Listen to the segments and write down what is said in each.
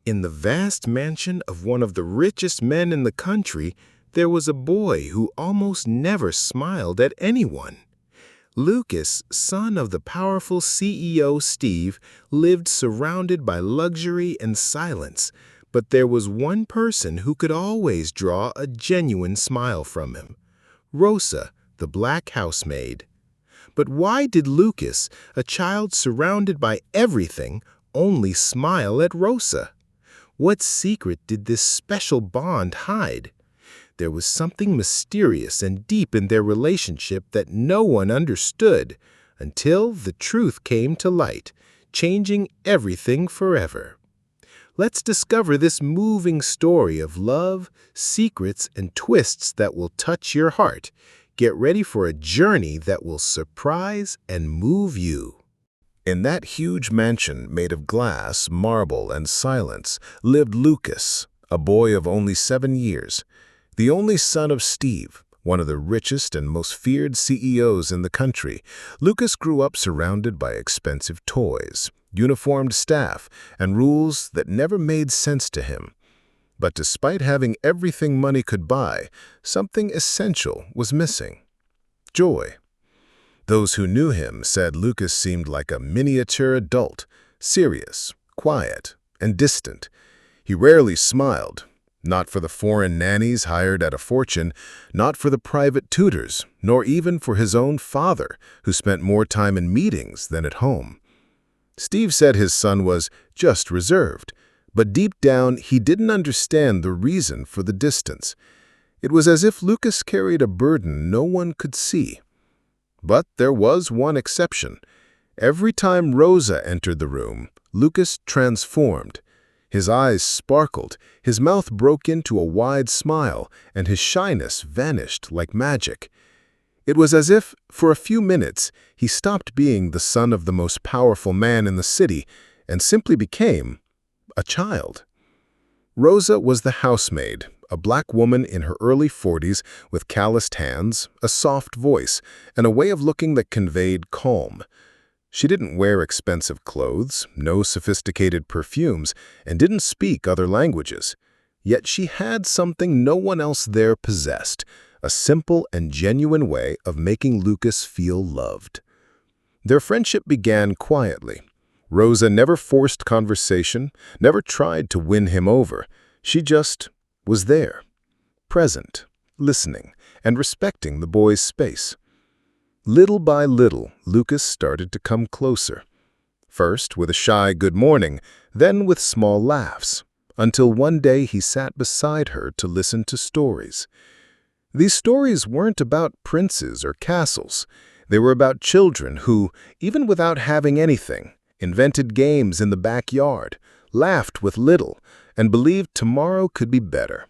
In the vast mansion of one of the richest men in the country, there was a boy who almost never smiled at anyone. Lucas, son of the powerful CEO Steve, lived surrounded by luxury and silence, but there was one person who could always draw a genuine smile from him: Rosa, the black housemaid. But why did Lucas, a child surrounded by everything, only smile at Rosa? What secret did this special bond hide? There was something mysterious and deep in their relationship that no one understood, until the truth came to light, changing everything forever. Let's discover this moving story of love, secrets, and twists that will touch your heart. Get ready for a journey that will surprise and move you. In that huge mansion made of glass, marble, and silence lived Lucas, a boy of only 7 years, the only son of Steve, one of the richest and most feared CEOs in the country. Lucas grew up surrounded by expensive toys, uniformed staff, and rules that never made sense to him. But despite having everything money could buy, something essential was missing: joy. Those who knew him said Lucas seemed like a miniature adult, serious, quiet, and distant. He rarely smiled, not for the foreign nannies hired at a fortune, not for the private tutors, nor even for his own father, who spent more time in meetings than at home. Steve said his son was just reserved, but deep down he didn't understand the reason for the distance. It was as if Lucas carried a burden no one could see. But there was one exception. Every time Rosa entered the room, Lucas transformed. His eyes sparkled, his mouth broke into a wide smile, and his shyness vanished like magic. It was as if, for a few minutes, he stopped being the son of the most powerful man in the city and simply became a child. Rosa was the housemaid, a black woman in her early 40s with calloused hands, a soft voice, and a way of looking that conveyed calm. She didn't wear expensive clothes, no sophisticated perfumes, and didn't speak other languages. Yet she had something no one else there possessed: a simple and genuine way of making Lucas feel loved. Their friendship began quietly. Rosa never forced conversation, never tried to win him over. She just was there, present, listening, and respecting the boy's space. Little by little, Lucas started to come closer. First with a shy good morning, then with small laughs, until one day he sat beside her to listen to stories. These stories weren't about princes or castles. They were about children who, even without having anything, invented games in the backyard, laughed with little, and believed tomorrow could be better.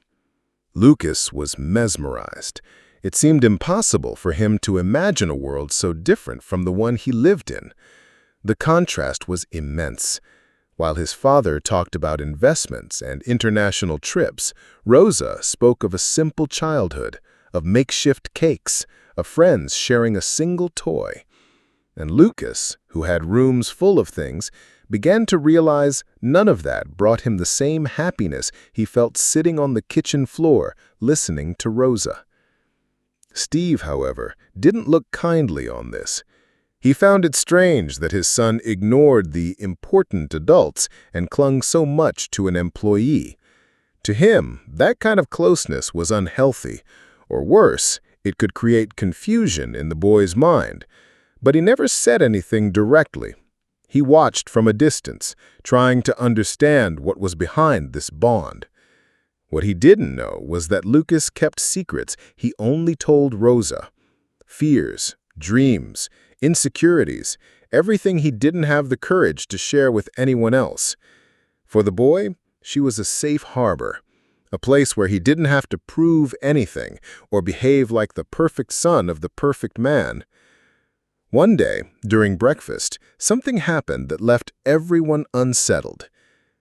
Lucas was mesmerized. It seemed impossible for him to imagine a world so different from the one he lived in. The contrast was immense. While his father talked about investments and international trips, Rosa spoke of a simple childhood, of makeshift cakes, of friends sharing a single toy. And Lucas, who had rooms full of things, began to realize none of that brought him the same happiness he felt sitting on the kitchen floor listening to Rosa. Steve, however, didn't look kindly on this. He found it strange that his son ignored the important adults and clung so much to an employee. To him, that kind of closeness was unhealthy, or worse, it could create confusion in the boy's mind. But he never said anything directly. He watched from a distance, trying to understand what was behind this bond. What he didn't know was that Lucas kept secrets he only told Rosa. Fears, dreams, insecurities, everything he didn't have the courage to share with anyone else. For the boy, she was a safe harbor, a place where he didn't have to prove anything or behave like the perfect son of the perfect man. One day, during breakfast, something happened that left everyone unsettled.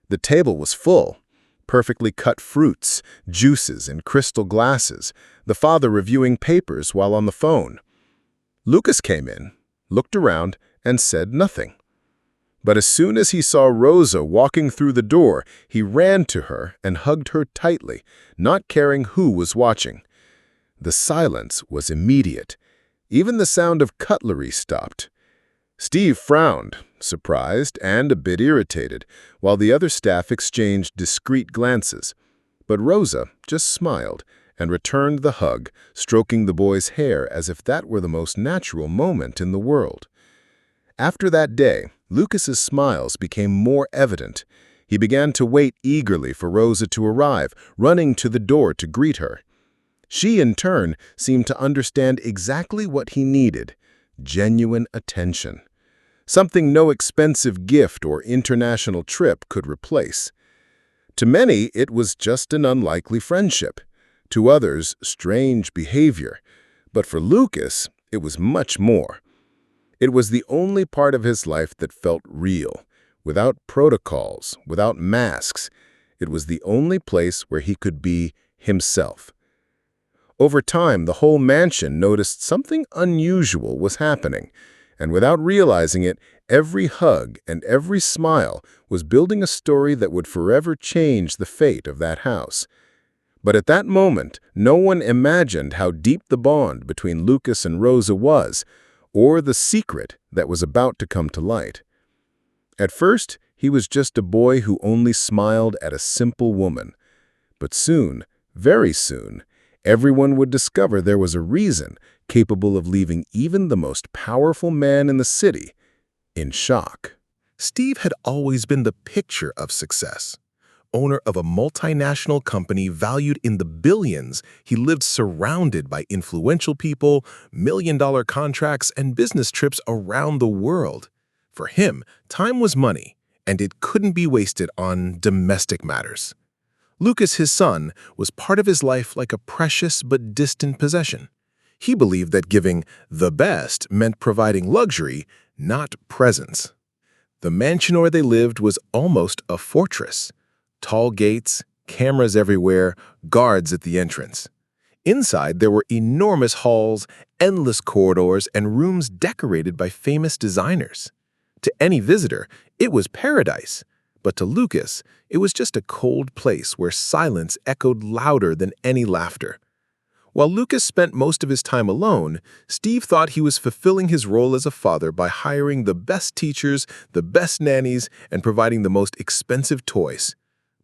The table was full. Perfectly cut fruits, juices, and crystal glasses, the father reviewing papers while on the phone. Lucas came in, looked around, and said nothing. But as soon as he saw Rosa walking through the door, he ran to her and hugged her tightly, not caring who was watching. The silence was immediate. Even the sound of cutlery stopped. Steve frowned, surprised and a bit irritated, while the other staff exchanged discreet glances. But Rosa just smiled and returned the hug, stroking the boy's hair as if that were the most natural moment in the world. After that day, Lucas's smiles became more evident. He began to wait eagerly for Rosa to arrive, running to the door to greet her. She, in turn, seemed to understand exactly what he needed: genuine attention. Something no expensive gift or international trip could replace. To many, it was just an unlikely friendship. To others, strange behavior. But for Lucas, it was much more. It was the only part of his life that felt real, without protocols, without masks. It was the only place where he could be himself. Over time, the whole mansion noticed something unusual was happening, and without realizing it, every hug and every smile was building a story that would forever change the fate of that house. But at that moment, no one imagined how deep the bond between Lucas and Rosa was, or the secret that was about to come to light. At first, he was just a boy who only smiled at a simple woman. But soon, very soon, everyone would discover there was a reason capable of leaving even the most powerful man in the city in shock. Steve had always been the picture of success. Owner of a multinational company valued in the billions, he lived surrounded by influential people, million-dollar contracts, and business trips around the world. For him, time was money, and it couldn't be wasted on domestic matters. Lucas, his son, was part of his life like a precious but distant possession. He believed that giving the best meant providing luxury, not presents. The mansion where they lived was almost a fortress. Tall gates, cameras everywhere, guards at the entrance. Inside, there were enormous halls, endless corridors, and rooms decorated by famous designers. To any visitor, it was paradise. But to Lucas, it was just a cold place where silence echoed louder than any laughter. While Lucas spent most of his time alone, Steve thought he was fulfilling his role as a father by hiring the best teachers, the best nannies, and providing the most expensive toys.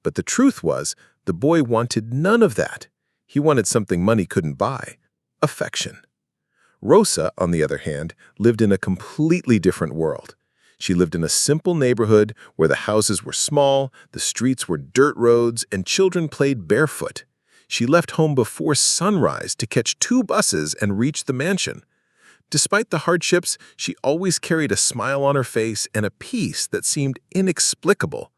But the truth was, the boy wanted none of that. He wanted something money couldn't buy: affection. Rosa, on the other hand, lived in a completely different world. She lived in a simple neighborhood where the houses were small, the streets were dirt roads, and children played barefoot. She left home before sunrise to catch 2 buses and reach the mansion. Despite the hardships, she always carried a smile on her face and a peace that seemed inexplicable.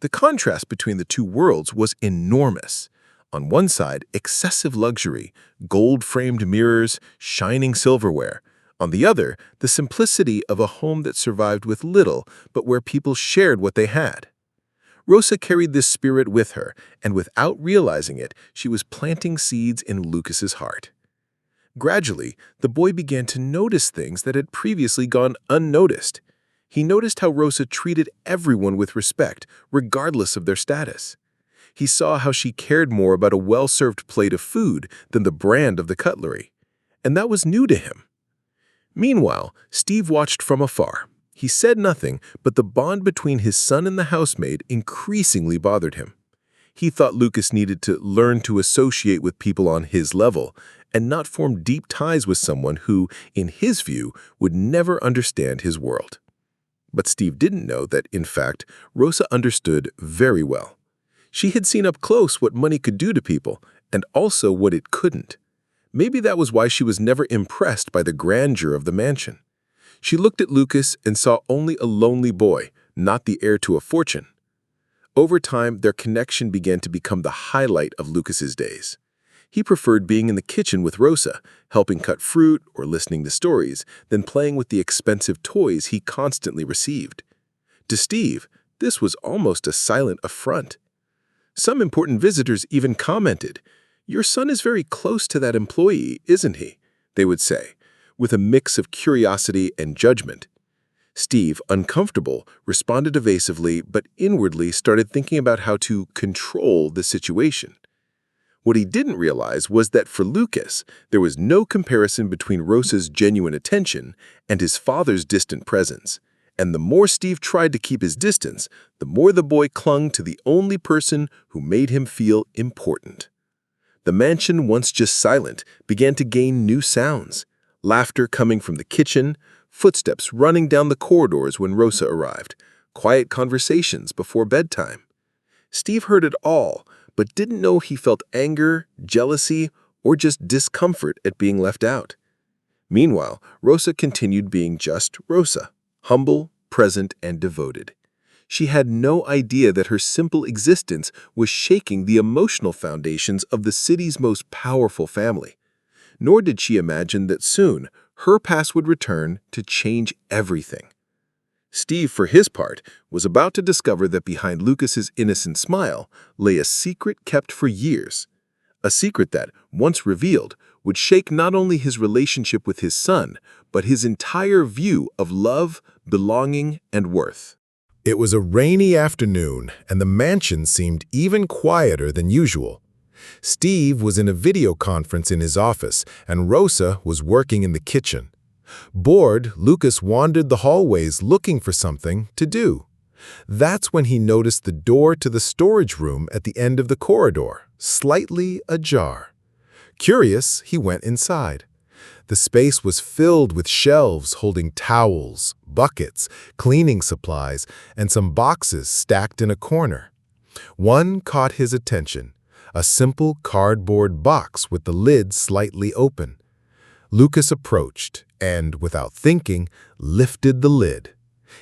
The contrast between the two worlds was enormous. On one side, excessive luxury, gold-framed mirrors, shining silverware. On the other, the simplicity of a home that survived with little, but where people shared what they had. Rosa carried this spirit with her, and without realizing it, she was planting seeds in Lucas's heart. Gradually, the boy began to notice things that had previously gone unnoticed. He noticed how Rosa treated everyone with respect, regardless of their status. He saw how she cared more about a well-served plate of food than the brand of the cutlery. And that was new to him. Meanwhile, Steve watched from afar. He said nothing, but the bond between his son and the housemaid increasingly bothered him. He thought Lucas needed to learn to associate with people on his level and not form deep ties with someone who, in his view, would never understand his world. But Steve didn't know that, in fact, Rosa understood very well. She had seen up close what money could do to people, and also what it couldn't. Maybe that was why she was never impressed by the grandeur of the mansion. She looked at Lucas and saw only a lonely boy, not the heir to a fortune. Over time, their connection began to become the highlight of Lucas's days. He preferred being in the kitchen with Rosa, helping cut fruit or listening to stories, than playing with the expensive toys he constantly received. To Steve, this was almost a silent affront. Some important visitors even commented, "Your son is very close to that employee, isn't he?" they would say, with a mix of curiosity and judgment. Steve, uncomfortable, responded evasively, but inwardly started thinking about how to control the situation. What he didn't realize was that for Lucas, there was no comparison between Rosa's genuine attention and his father's distant presence. And the more Steve tried to keep his distance, the more the boy clung to the only person who made him feel important. The mansion, once just silent, began to gain new sounds. Laughter coming from the kitchen, footsteps running down the corridors when Rosa arrived, quiet conversations before bedtime. Steve heard it all, but didn't know he felt anger, jealousy, or just discomfort at being left out. Meanwhile, Rosa continued being just Rosa, humble, present, and devoted. She had no idea that her simple existence was shaking the emotional foundations of the city's most powerful family. Nor did she imagine that soon her past would return to change everything. Steve, for his part, was about to discover that behind Lucas's innocent smile lay a secret kept for years. A secret that, once revealed, would shake not only his relationship with his son, but his entire view of love, belonging, and worth. It was a rainy afternoon, and the mansion seemed even quieter than usual. Steve was in a video conference in his office, and Rosa was working in the kitchen. Bored, Lucas wandered the hallways looking for something to do. That's when he noticed the door to the storage room at the end of the corridor, slightly ajar. Curious, he went inside. The space was filled with shelves holding towels, buckets, cleaning supplies, and some boxes stacked in a corner. One caught his attention, a simple cardboard box with the lid slightly open. Lucas approached and, without thinking, lifted the lid.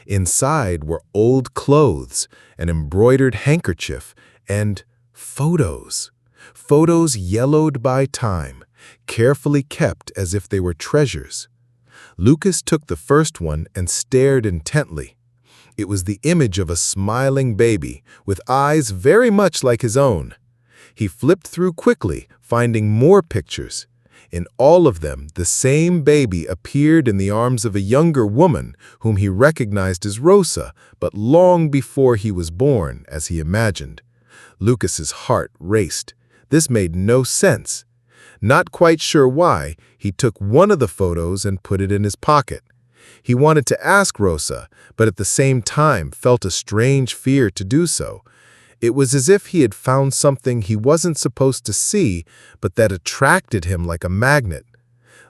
Inside were old clothes, an embroidered handkerchief, and photos. Photos yellowed by time, carefully kept as if they were treasures. Lucas took the first one and stared intently. It was the image of a smiling baby, with eyes very much like his own. He flipped through quickly, finding more pictures. In all of them, the same baby appeared in the arms of a younger woman whom he recognized as Rosa, but long before he was born, as he imagined. Lucas's heart raced. This made no sense. Not quite sure why, he took one of the photos and put it in his pocket. He wanted to ask Rosa, but at the same time felt a strange fear to do so. It was as if he had found something he wasn't supposed to see, but that attracted him like a magnet.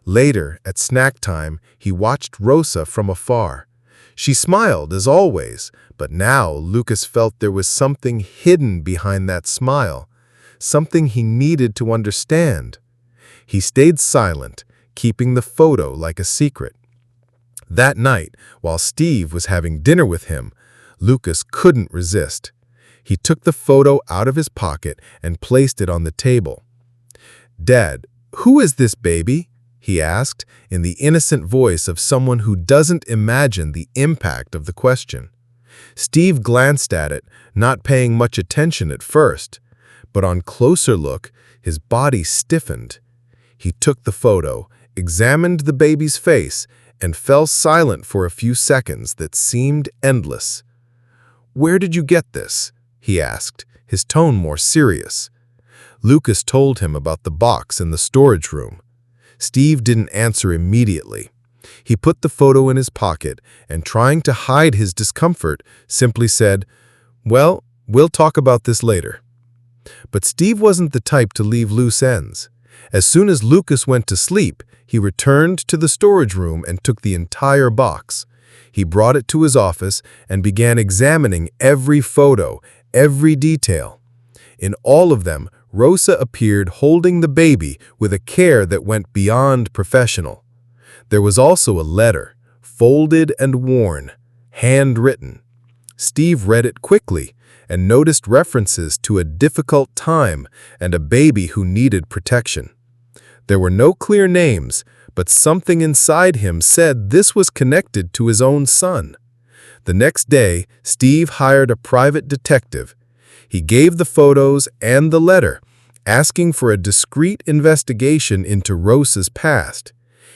Later, at snack time, he watched Rosa from afar. She smiled as always, but now Lucas felt there was something hidden behind that smile, something he needed to understand. He stayed silent, keeping the photo like a secret. That night, while Steve was having dinner with him, Lucas couldn't resist. He took the photo out of his pocket and placed it on the table. "Dad, who is this baby?" he asked, in the innocent voice of someone who doesn't imagine the impact of the question. Steve glanced at it, not paying much attention at first, but on closer look, his body stiffened. He took the photo, examined the baby's face, and fell silent for a few seconds that seemed endless. "Where did you get this?" he asked, his tone more serious. Lucas told him about the box in the storage room. Steve didn't answer immediately. He put the photo in his pocket and, trying to hide his discomfort, simply said, "Well, we'll talk about this later." But Steve wasn't the type to leave loose ends. As soon as Lucas went to sleep, he returned to the storage room and took the entire box. He brought it to his office and began examining every photo, every detail. In all of them, Rosa appeared holding the baby with a care that went beyond professional. There was also a letter, folded and worn, handwritten. Steve read it quickly and noticed references to a difficult time and a baby who needed protection. There were no clear names, but something inside him said this was connected to his own son. The next day, Steve hired a private detective. He gave the photos and the letter, asking for a discreet investigation into Rosa's past.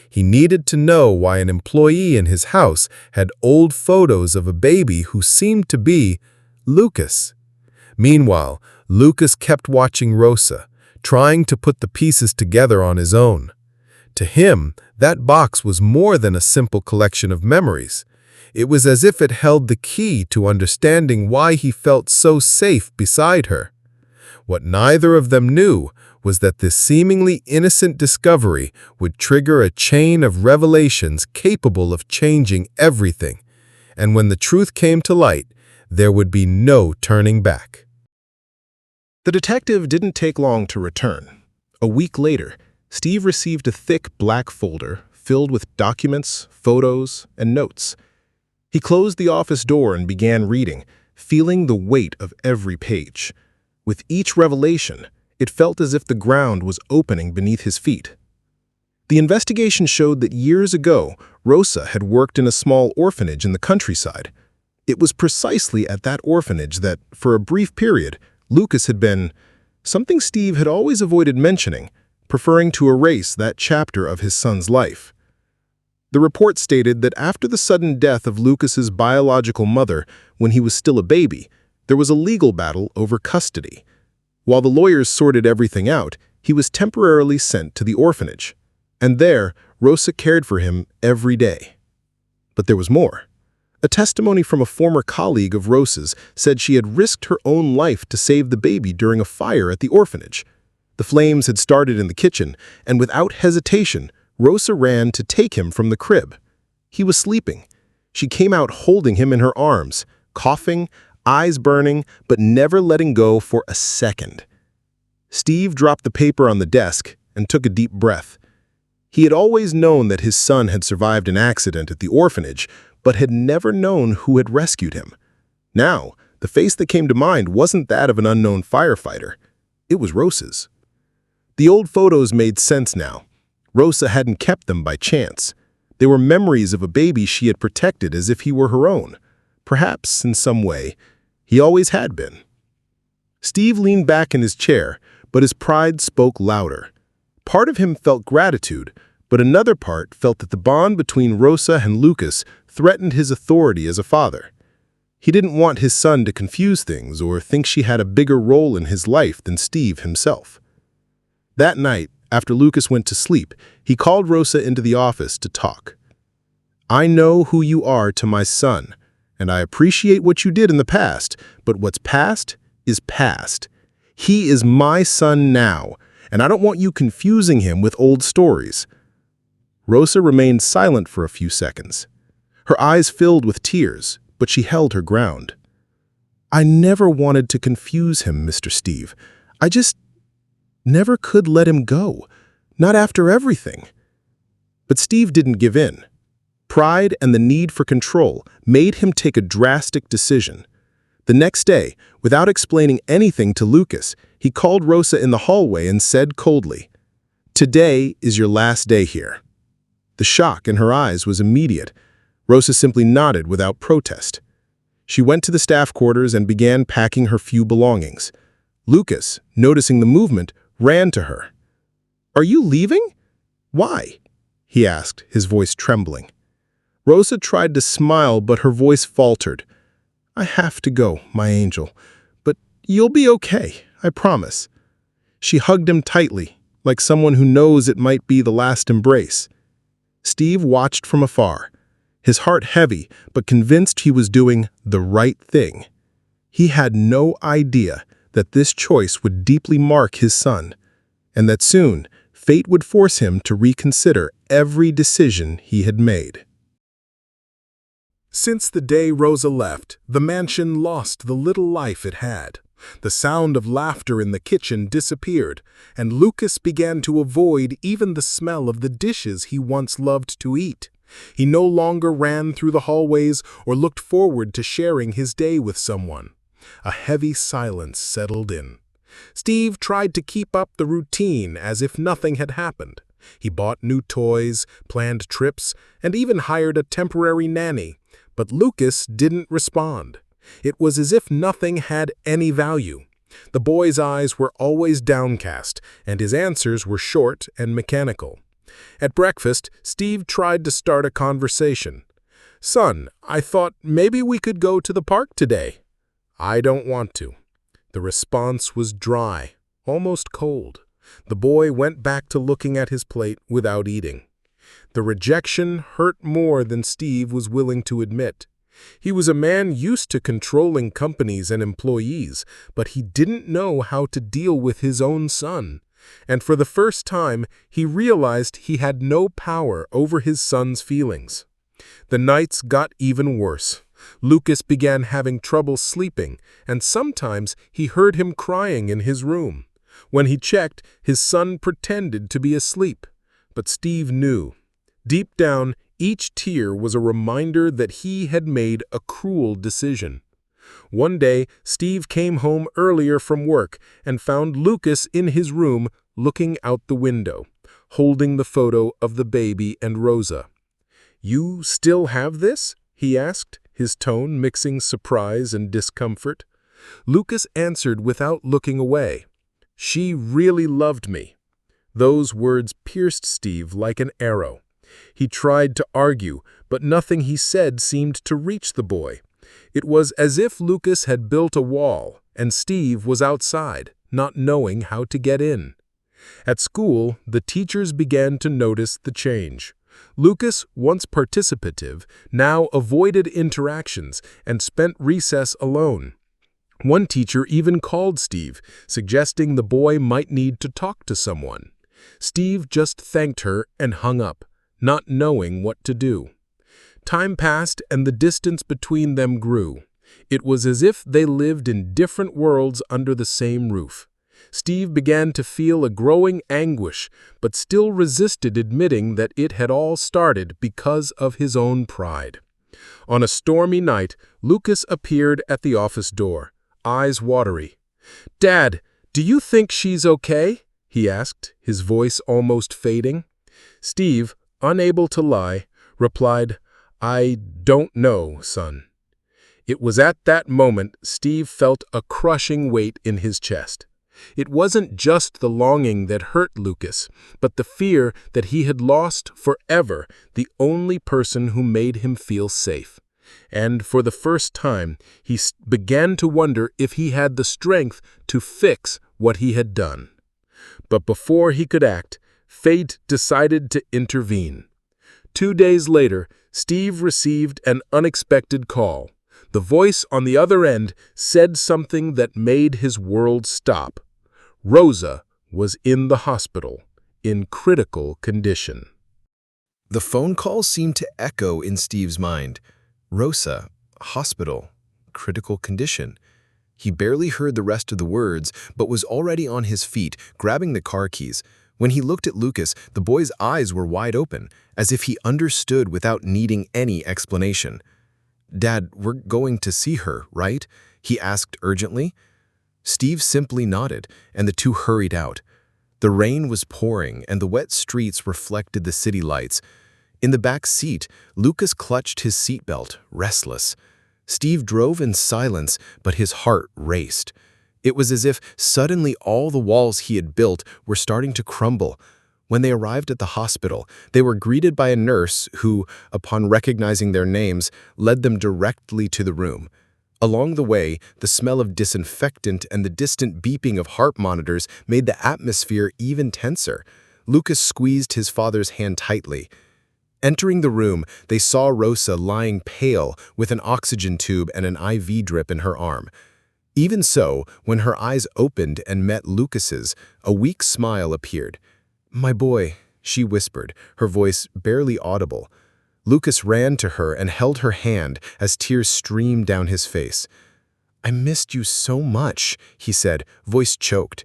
He needed to know why an employee in his house had old photos of a baby who seemed to be Lucas. Meanwhile, Lucas kept watching Rosa, trying to put the pieces together on his own. To him, that box was more than a simple collection of memories. It was as if it held the key to understanding why he felt so safe beside her. What neither of them knew was that this seemingly innocent discovery would trigger a chain of revelations capable of changing everything. And when the truth came to light, there would be no turning back. The detective didn't take long to return. A week later, Steve received a thick black folder filled with documents, photos, and notes. He closed the office door and began reading, feeling the weight of every page. With each revelation, it felt as if the ground was opening beneath his feet. The investigation showed that years ago, Rosa had worked in a small orphanage in the countryside. It was precisely at that orphanage that, for a brief period, Lucas had been something Steve had always avoided mentioning, preferring to erase that chapter of his son's life. The report stated that after the sudden death of Lucas's biological mother when he was still a baby, there was a legal battle over custody. While the lawyers sorted everything out, he was temporarily sent to the orphanage. And there, Rosa cared for him every day. But there was more. A testimony from a former colleague of Rosa's said she had risked her own life to save the baby during a fire at the orphanage. The flames had started in the kitchen, and without hesitation, Rosa ran to take him from the crib. He was sleeping. She came out holding him in her arms, coughing, eyes burning, but never letting go for a second. Steve dropped the paper on the desk and took a deep breath. He had always known that his son had survived an accident at the orphanage, but had never known who had rescued him. Now, the face that came to mind wasn't that of an unknown firefighter. It was Rosa's. The old photos made sense now. Rosa hadn't kept them by chance. They were memories of a baby she had protected as if he were her own. Perhaps, in some way, he always had been. Steve leaned back in his chair, but his pride spoke louder. Part of him felt gratitude, but another part felt that the bond between Rosa and Lucas threatened his authority as a father. He didn't want his son to confuse things or think she had a bigger role in his life than Steve himself. That night, after Lucas went to sleep, he called Rosa into the office to talk. "I know who you are to my son, and I appreciate what you did in the past, but what's past is past. He is my son now, and I don't want you confusing him with old stories." Rosa remained silent for a few seconds. Her eyes filled with tears, but she held her ground. "I never wanted to confuse him, Mr. Steve. I just never could let him go, not after everything." But Steve didn't give in. Pride and the need for control made him take a drastic decision. The next day, without explaining anything to Lucas, he called Rosa in the hallway and said coldly, "Today is your last day here." The shock in her eyes was immediate. Rosa simply nodded without protest. She went to the staff quarters and began packing her few belongings. Lucas, noticing the movement, ran to her. "Are you leaving?" "Why?" he asked, his voice trembling. Rosa tried to smile, but her voice faltered. "I have to go, my angel, but you'll be okay, I promise." She hugged him tightly, like someone who knows it might be the last embrace. Steve watched from afar, his heart heavy, but convinced he was doing the right thing. He had no idea that this choice would deeply mark his son, and that soon fate would force him to reconsider every decision he had made. Since the day Rosa left, the mansion lost the little life it had. The sound of laughter in the kitchen disappeared, and Lucas began to avoid even the smell of the dishes he once loved to eat. He no longer ran through the hallways or looked forward to sharing his day with someone. A heavy silence settled in. Steve tried to keep up the routine as if nothing had happened. He bought new toys, planned trips, and even hired a temporary nanny. But Lucas didn't respond. It was as if nothing had any value. The boy's eyes were always downcast, and his answers were short and mechanical. At breakfast, Steve tried to start a conversation. "Son, I thought maybe we could go to the park today." "I don't want to." The response was dry, almost cold. The boy went back to looking at his plate without eating. The rejection hurt more than Steve was willing to admit. He was a man used to controlling companies and employees, but he didn't know how to deal with his own son. And for the first time, he realized he had no power over his son's feelings. The nights got even worse. Lucas began having trouble sleeping, and sometimes he heard him crying in his room. When he checked, his son pretended to be asleep. But Steve knew. Deep down, each tear was a reminder that he had made a cruel decision. One day, Steve came home earlier from work and found Lucas in his room looking out the window, holding the photo of the baby and Rosa. "You still have this?" he asked, his tone mixing surprise and discomfort. Lucas answered without looking away. "She really loved me." Those words pierced Steve like an arrow. He tried to argue, but nothing he said seemed to reach the boy. It was as if Lucas had built a wall, and Steve was outside, not knowing how to get in. At school, the teachers began to notice the change. Lucas, once participative, now avoided interactions and spent recess alone. One teacher even called Steve, suggesting the boy might need to talk to someone. Steve just thanked her and hung up, not knowing what to do. Time passed and the distance between them grew. It was as if they lived in different worlds under the same roof. Steve began to feel a growing anguish, but still resisted admitting that it had all started because of his own pride. On a stormy night, Lucas appeared at the office door, eyes watery. "Dad, do you think she's okay?" he asked, his voice almost fading. Steve, unable to lie, replied, "I don't know, son." It was at that moment Steve felt a crushing weight in his chest. It wasn't just the longing that hurt Lucas, but the fear that he had lost forever the only person who made him feel safe. And for the first time, he began to wonder if he had the strength to fix what he had done. But before he could act, fate decided to intervene. 2 days later, Steve received an unexpected call. The voice on the other end said something that made his world stop. Rosa was in the hospital, in critical condition. The phone call seemed to echo in Steve's mind. Rosa, hospital, critical condition. He barely heard the rest of the words, but was already on his feet, grabbing the car keys. When he looked at Lucas, the boy's eyes were wide open, as if he understood without needing any explanation. "Dad, we're going to see her, right?" he asked urgently. Steve simply nodded, and the two hurried out. The rain was pouring, and the wet streets reflected the city lights. In the back seat, Lucas clutched his seatbelt, restless. Steve drove in silence, but his heart raced. It was as if suddenly all the walls he had built were starting to crumble. When they arrived at the hospital, they were greeted by a nurse who, upon recognizing their names, led them directly to the room. Along the way, the smell of disinfectant and the distant beeping of heart monitors made the atmosphere even tenser. Lucas squeezed his father's hand tightly. Entering the room, they saw Rosa lying pale with an oxygen tube and an IV drip in her arm. Even so, when her eyes opened and met Lucas's, a weak smile appeared. "My boy," she whispered, her voice barely audible. Lucas ran to her and held her hand as tears streamed down his face. "I missed you so much," he said, voice choked.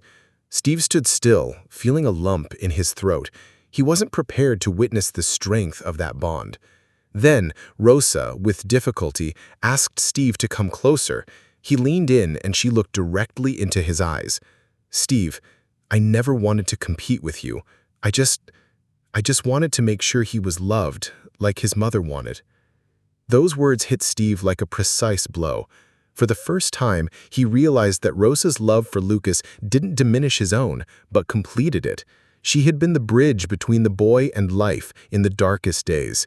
Steve stood still, feeling a lump in his throat. He wasn't prepared to witness the strength of that bond. Then, Rosa, with difficulty, asked Steve to come closer. He leaned in and she looked directly into his eyes. "Steve, I never wanted to compete with you. I just wanted to make sure he was loved, like his mother wanted." Those words hit Steve like a precise blow. For the first time, he realized that Rosa's love for Lucas didn't diminish his own, but completed it. She had been the bridge between the boy and life in the darkest days.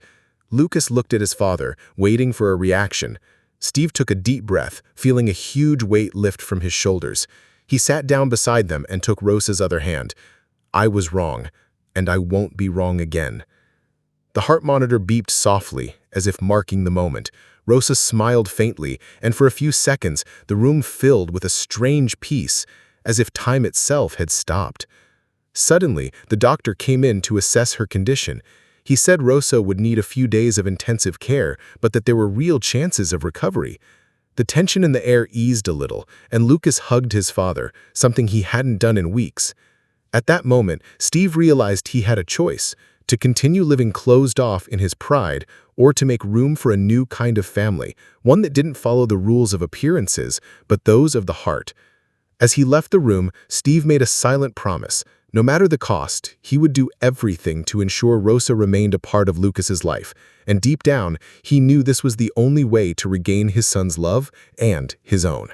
Lucas looked at his father, waiting for a reaction. Steve took a deep breath, feeling a huge weight lift from his shoulders. He sat down beside them and took Rosa's other hand. "I was wrong, and I won't be wrong again." The heart monitor beeped softly, as if marking the moment. Rosa smiled faintly, and for a few seconds, the room filled with a strange peace, as if time itself had stopped. Suddenly, the doctor came in to assess her condition. He said Rosa would need a few days of intensive care, but that there were real chances of recovery. The tension in the air eased a little, and Lucas hugged his father, something he hadn't done in weeks. At that moment, Steve realized he had a choice: to continue living closed off in his pride, or to make room for a new kind of family, one that didn't follow the rules of appearances, but those of the heart. As he left the room, Steve made a silent promise. No matter the cost, he would do everything to ensure Rosa remained a part of Lucas's life, and deep down, he knew this was the only way to regain his son's love and his own.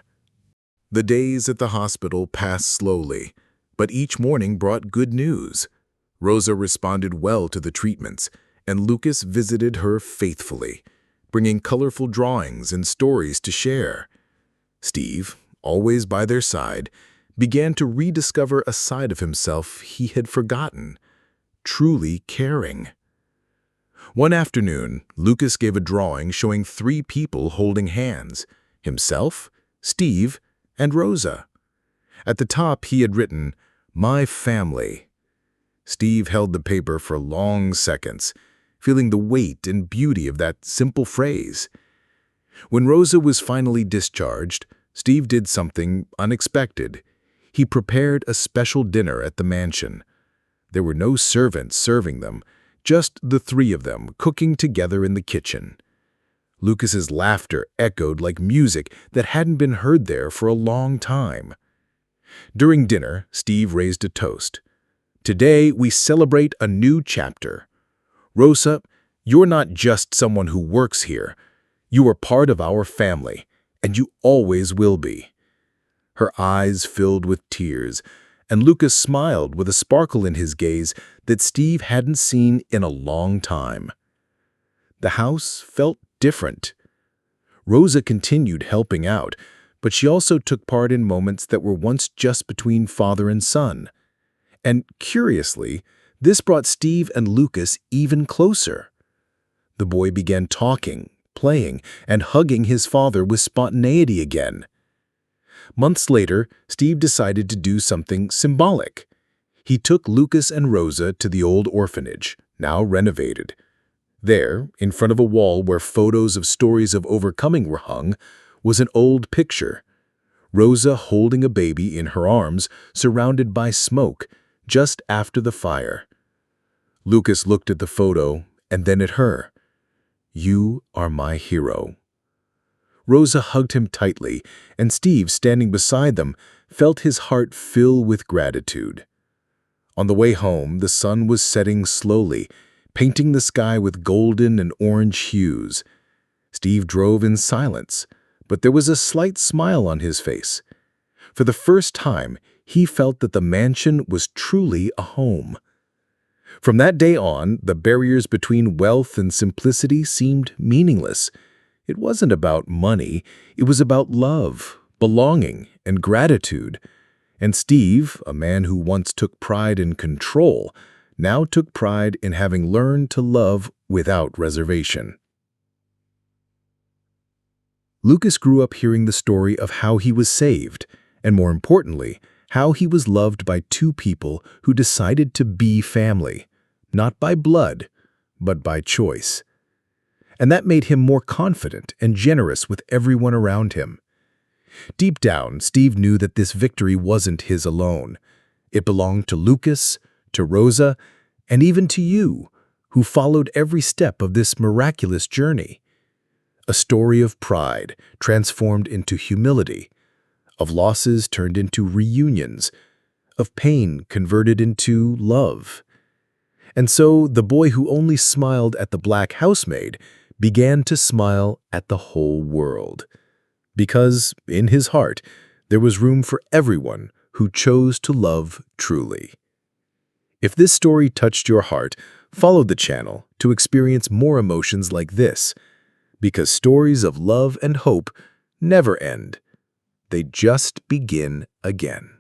The days at the hospital passed slowly, but each morning brought good news. Rosa responded well to the treatments, and Lucas visited her faithfully, bringing colorful drawings and stories to share. Steve, always by their side, began to rediscover a side of himself he had forgotten: truly caring. One afternoon, Lucas gave a drawing showing 3 people holding hands: himself, Steve, and Rosa. At the top, he had written, "My family." Steve held the paper for long seconds, feeling the weight and beauty of that simple phrase. When Rosa was finally discharged, Steve did something unexpected. He prepared a special dinner at the mansion. There were no servants serving them, just the 3 of them cooking together in the kitchen. Lucas's laughter echoed like music that hadn't been heard there for a long time. During dinner, Steve raised a toast. "Today, we celebrate a new chapter. Rosa, you're not just someone who works here. You are part of our family, and you always will be." Her eyes filled with tears, and Lucas smiled with a sparkle in his gaze that Steve hadn't seen in a long time. The house felt different. Rosa continued helping out, but she also took part in moments that were once just between father and son. And curiously, this brought Steve and Lucas even closer. The boy began talking, playing, and hugging his father with spontaneity again. Months later, Steve decided to do something symbolic. He took Lucas and Rosa to the old orphanage, now renovated. There, in front of a wall where photos of stories of overcoming were hung, was an old picture. Rosa holding a baby in her arms, surrounded by smoke, just after the fire. Lucas looked at the photo and then at her. "You are my hero." Rosa hugged him tightly, and Steve, standing beside them, felt his heart fill with gratitude. On the way home, the sun was setting slowly, painting the sky with golden and orange hues. Steve drove in silence, but there was a slight smile on his face. For the first time, he felt that the mansion was truly a home. From that day on, the barriers between wealth and simplicity seemed meaningless. It wasn't about money, it was about love, belonging, and gratitude. And Steve, a man who once took pride in control, now took pride in having learned to love without reservation. Lucas grew up hearing the story of how he was saved, and more importantly, how he was loved by 2 people who decided to be family, not by blood, but by choice. And that made him more confident and generous with everyone around him. Deep down, Steve knew that this victory wasn't his alone. It belonged to Lucas, to Rosa, and even to you, who followed every step of this miraculous journey. A story of pride transformed into humility, of losses turned into reunions, of pain converted into love. And so the boy who only smiled at the black housemaid began to smile at the whole world. Because, in his heart, there was room for everyone who chose to love truly. If this story touched your heart, follow the channel to experience more emotions like this, because stories of love and hope never end. They just begin again.